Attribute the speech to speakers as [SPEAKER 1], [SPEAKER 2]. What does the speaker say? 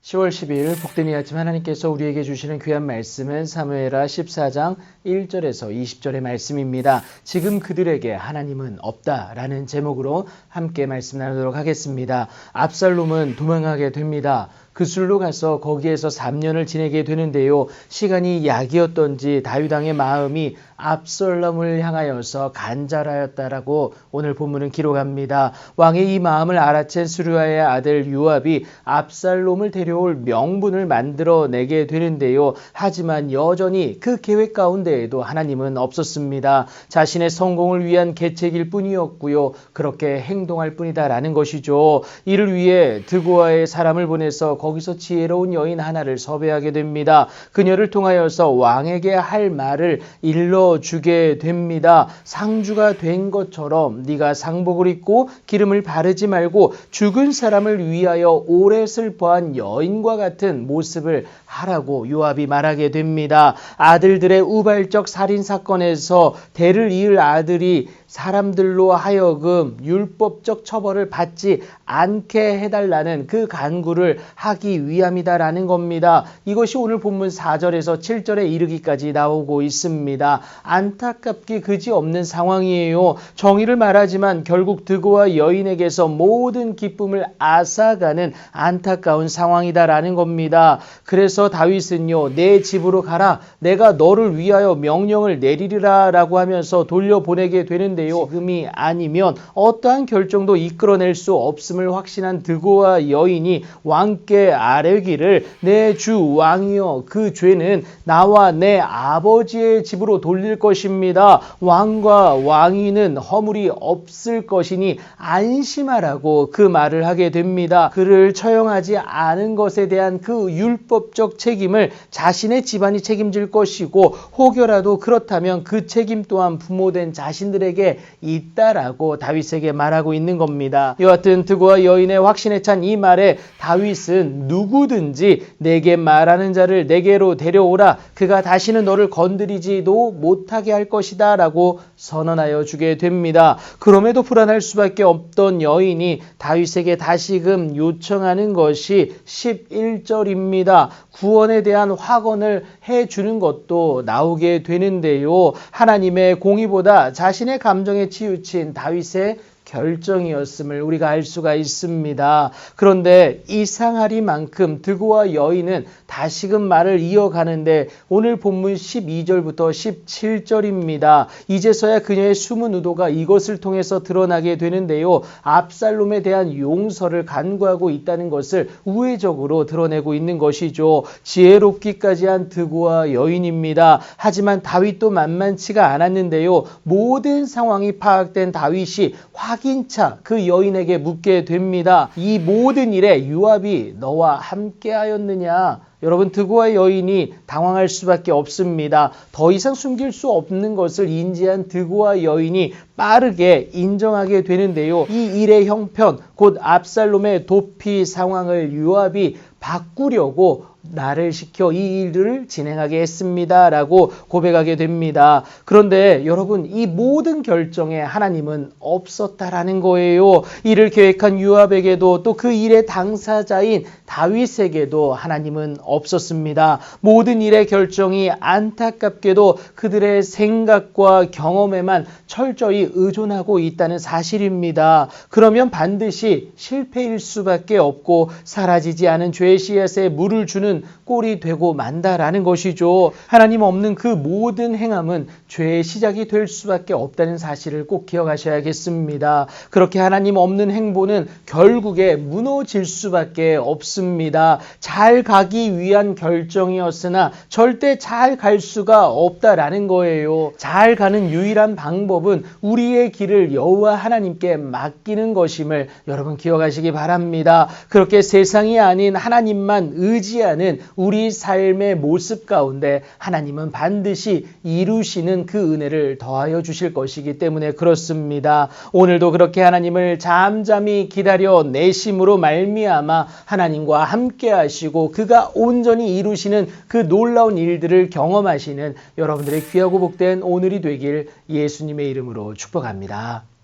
[SPEAKER 1] 10월 10일 복된 이 아침 하나님께서 우리에게 주시는 귀한 말씀은 사무엘하 14장 1절에서 20절의 말씀입니다. 지금 그들에게 하나님은 없다라는 제목으로 함께 말씀 나누도록 하겠습니다. 압살롬은 도망하게 됩니다. 그술로 가서 거기에서 3년을 지내게 되는데요. 시간이 약이었던지 다윗 왕의 마음이 압살롬을 향하여서 간절하였다라고 오늘 본문은 기록합니다. 왕의 이 마음을 알아챈 스루야의 아들 요압이 압살롬을 데려올 명분을 만들어내게 되는데요. 하지만 여전히 그 계획 가운데에도 하나님은 없었습니다. 자신의 성공을 위한 계책일 뿐이었고요. 그렇게 행동할 뿐이다라는 것이죠. 이를 위해 드고아의 사람을 보내서 거기서 지혜로운 여인 하나를 섭외하게 됩니다. 그녀를 통하여서 왕에게 할 말을 일러주게 됩니다. 상주가 된 것처럼 네가 상복을 입고 기름을 바르지 말고 죽은 사람을 위하여 오래 슬퍼한 여인과 같은 모습을 하라고 요압이 말하게 됩니다. 아들들의 우발적 살인 사건에서 대를 이을 아들이 사람들로 하여금 율법적 처벌을 받지 않게 해달라는 그 간구를 하기 위함이다라는 겁니다. 이것이 오늘 본문 4절에서 7절에 이르기까지 나오고 있습니다. 안타깝기 그지없는 상황이에요. 정의를 말하지만 결국 드고아 여인에게서 모든 기쁨을 앗아가는 안타까운 상황이다라는 겁니다. 그래서 다윗은요, 내 집으로 가라, 내가 너를 위하여 명령을 내리리라 라고 하면서 돌려보내게 되는데요. 지금이 아니면 어떠한 결정도 이끌어낼 수 없음을 확신한 드고아 여인이 왕께 아뢰기를 내 주 왕이여, 그 죄는 나와 내 아버지의 집으로 돌릴 것입니다. 왕과 왕위는 허물이 없을 것이니 안심하라고 그 말을 하게 됩니다. 그를 처형하지 않은 것에 대한 그 율법적 책임을 자신의 집안이 책임질 것이고 혹여라도 그렇다면 그 책임 또한 부모된 자신들에게 있다라고 다윗에게 말하고 있는 겁니다. 여하튼 드고아 여인의 확신에 찬 이 말에 다윗은 누구든지 내게 말하는 자를 내게로 데려오라, 그가 다시는 너를 건드리지도 못하게 할 것이다 라고 선언하여 주게 됩니다. 그럼에도 불안할 수밖에 없던 여인이 다윗에게 다시금 요청하는 것이 11절입니다. 구원에 대한 확언을 해주는 것도 나오게 되는데요. 하나님의 공의보다 자신의 감정에 치우친 다윗의 결정이었음을 우리가 알 수가 있습니다. 그런데 이상하리만큼 드고아 여인은 다시금 말을 이어가는데 오늘 본문 12절부터 17절입니다. 이제서야 그녀의 숨은 의도가 이것을 통해서 드러나게 되는데요. 압살롬에 대한 용서를 간구하고 있다는 것을 우회적으로 드러내고 있는 것이죠. 지혜롭기까지 한 드고아 여인입니다. 하지만 다윗도 만만치가 않았는데요. 모든 상황이 파악된 다윗이 확인차 그 여인에게 묻게 됩니다. 이 모든 일에 요압이 너와 함께하였느냐? 여러분, 드고아 여인이 당황할 수밖에 없습니다. 더 이상 숨길 수 없는 것을 인지한 드고아 여인이 빠르게 인정하게 되는데요. 이 일의 형편, 곧 압살롬의 도피 상황을 요압이 바꾸려고 나를 시켜 이 일을 진행하게 했습니다 라고 고백하게 됩니다. 그런데 여러분, 이 모든 결정에 하나님은 없었다라는 거예요. 이를 계획한 요압에게도 또 그 일의 당사자인 다윗에게도 하나님은 없었습니다. 모든 일의 결정이 안타깝게도 그들의 생각과 경험에만 철저히 의존하고 있다는 사실입니다. 그러면 반드시 실패일 수밖에 없고 사라지지 않은 죄의 씨앗에 물을 주는 꼴이 되고 만다라는 것이죠. 하나님 없는 그 모든 행함은 죄의 시작이 될 수밖에 없다는 사실을 꼭 기억하셔야겠습니다. 그렇게 하나님 없는 행보는 결국에 무너질 수밖에 없습니다. 잘 가기 위한 결정이었으나 절대 잘 갈 수가 없다라는 거예요. 잘 가는 유일한 방법은 우리의 길을 여호와 하나님께 맡기는 것임을 여러분 기억하시기 바랍니다. 그렇게 세상이 아닌 하나님만 의지하는 우리 삶의 모습 가운데 하나님은 반드시 이루시는 그 은혜를 더하여 주실 것이기 때문에 그렇습니다. 오늘도 그렇게 하나님을 잠잠히 기다려 내심으로 말미암아 하나님과 함께 하시고 그가 온전히 이루시는 그 놀라운 일들을 경험하시는 여러분들의 귀하고 복된 오늘이 되길 예수님의 이름으로 축복합니다.